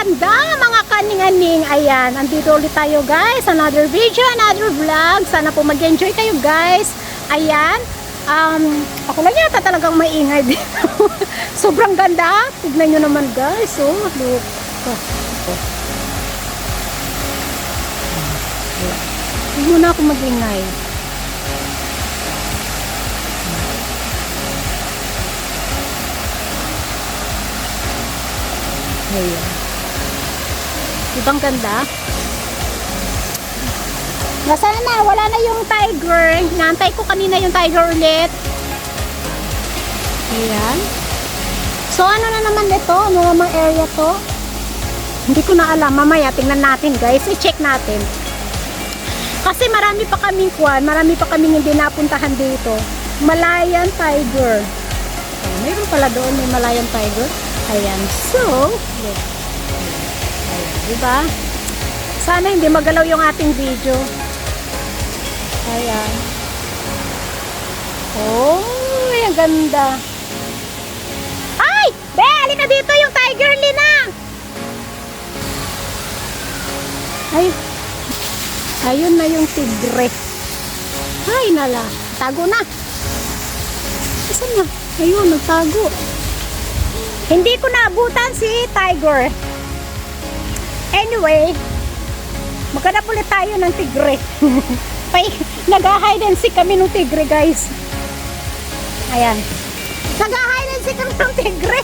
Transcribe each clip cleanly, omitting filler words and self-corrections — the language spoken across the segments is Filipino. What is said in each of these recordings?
ganda mga kaning-aning. Ayan, andito ulit tayo guys. Another video, another vlog. Sana po mag-enjoy kayo guys. Ayan. Ako lang yata talagang maingay dito. Sobrang ganda. Tignan nyo naman guys. Oh, look. Hindi muna ako mag-ingay. Ayan. Ibang ganda. Nasaan na? Wala na yung tiger. Naantay ko kanina yung tiger ulit. Ayan. So, ano na naman ito? Ano namang area to? Hindi ko na alam. Mamaya, tingnan natin guys. I-check natin. Kasi marami pa kaming marami pa kaming hindi napuntahan dito. Malayan Tiger. Oh, mayroon pala doon, may Malayan Tiger. Ayan. So, look. Ayan, diba? Sana hindi magalaw yung ating video. Ayan. Oh, ang ganda. Ay! Be, halika dito yung tiger, Lina! Ay, ayun na yung tigre. Ay, nala. Tago na. Saan na? Ayun, nagtago. Hindi ko naabutan si tiger. Anyway, maghanap ulit tayo ng tigre. Nag-hide and seek kami ng tigre, guys. Ayan. Nag-hide and seek kami ng tigre.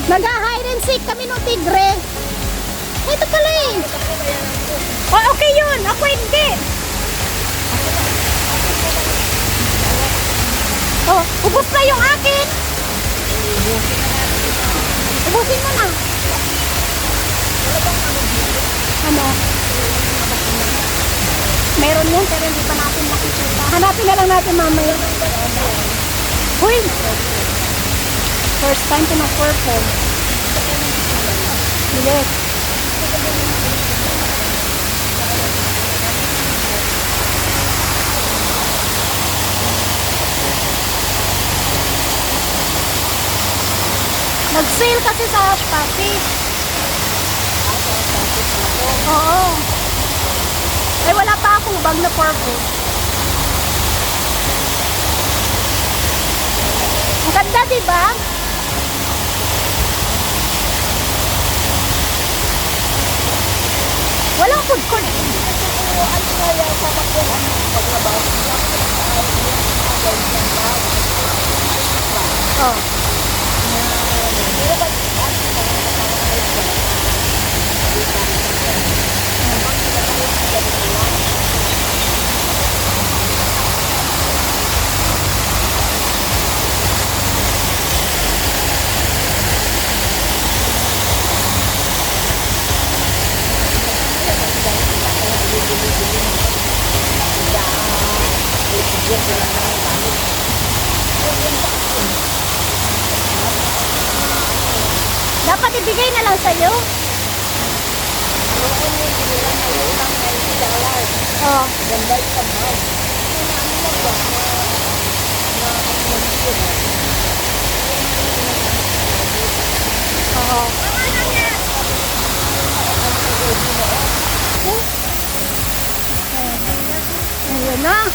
Nag-hide and seek kami ng tigre. Ito pala eh. Oh, okay yun. Ako hindi. Oh, ubos na yung akin. Ubusin mo na. Ano? Meron yun pero hindi pa natin makikita. Hanapin na lang natin mamaya. Uy! First time ko na purple. Yes. Nag-sale kasi sa Shopee. Oo. Ay, wala pa akong bag na purple. Ang ganda, diba? Walang food court. Oh. Dapat ibigay na lang sa'yo. Oh. Ganda yung kamay. Oo. Ayun na.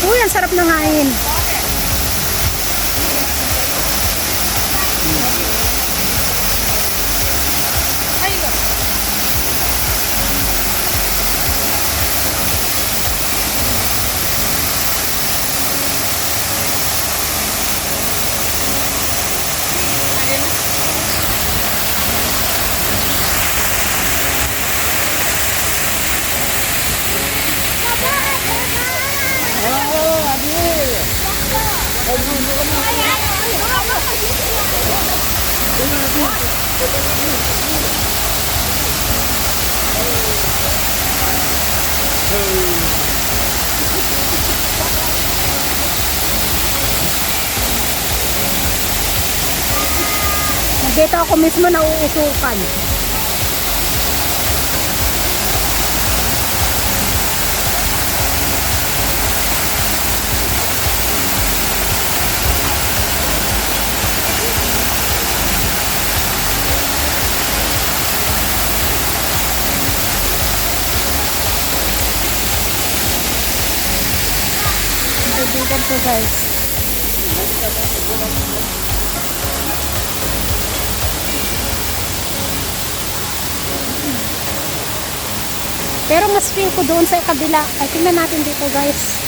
Uy, ang sarap ng hain. Dito ako mismo nauusukan. Kaibigan ko guys. Pero mas feel ko doon sa kabila. Ay, tingnan natin dito guys.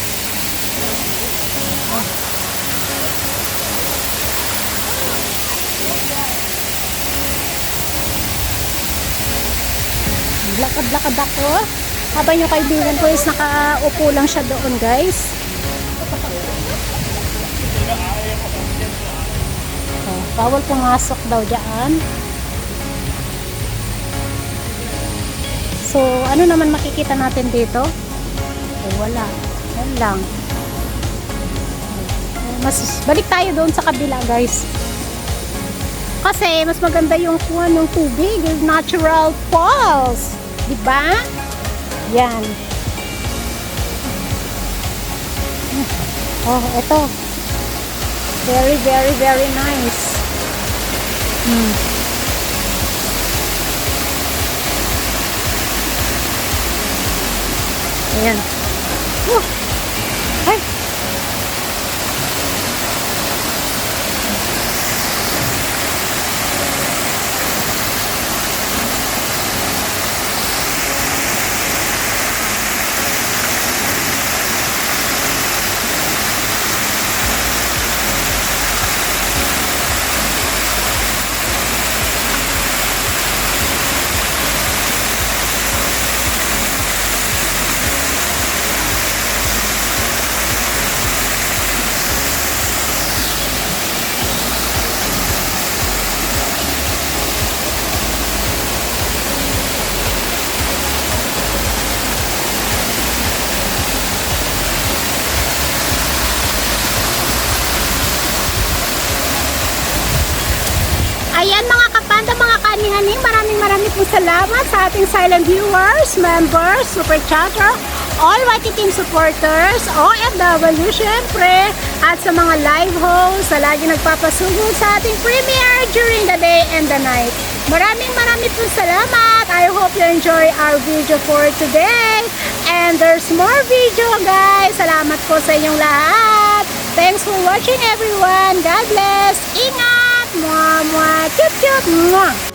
Lakad-lakad ako. Habang yung kaibigan ko is nakaupo lang siya doon guys. Oh, bawal pumasok daw dyan. So, ano naman makikita natin dito? Oh, wala. Yan lang. Mas, balik tayo doon sa kabila guys. Kasi, mas maganda yung kuha ng tubig. Yung natural falls. Diba? Yan. Oh, ito. Very, very, very nice. Ayan. Ay. Ayan mga kapanda, mga kanihani, maraming pong salamat sa ating silent viewers, members, super chatter, all YT team supporters, OFW syempre, at sa mga live hosts na lagi nagpapasugod sa ating premiere during the day and the night. Maraming pong salamat. I hope you enjoy our video for today. And there's more video guys. Salamat po sa inyong lahat. Thanks for watching everyone. God bless. Ingat. Mwah, mwah, chut, chut, mwah.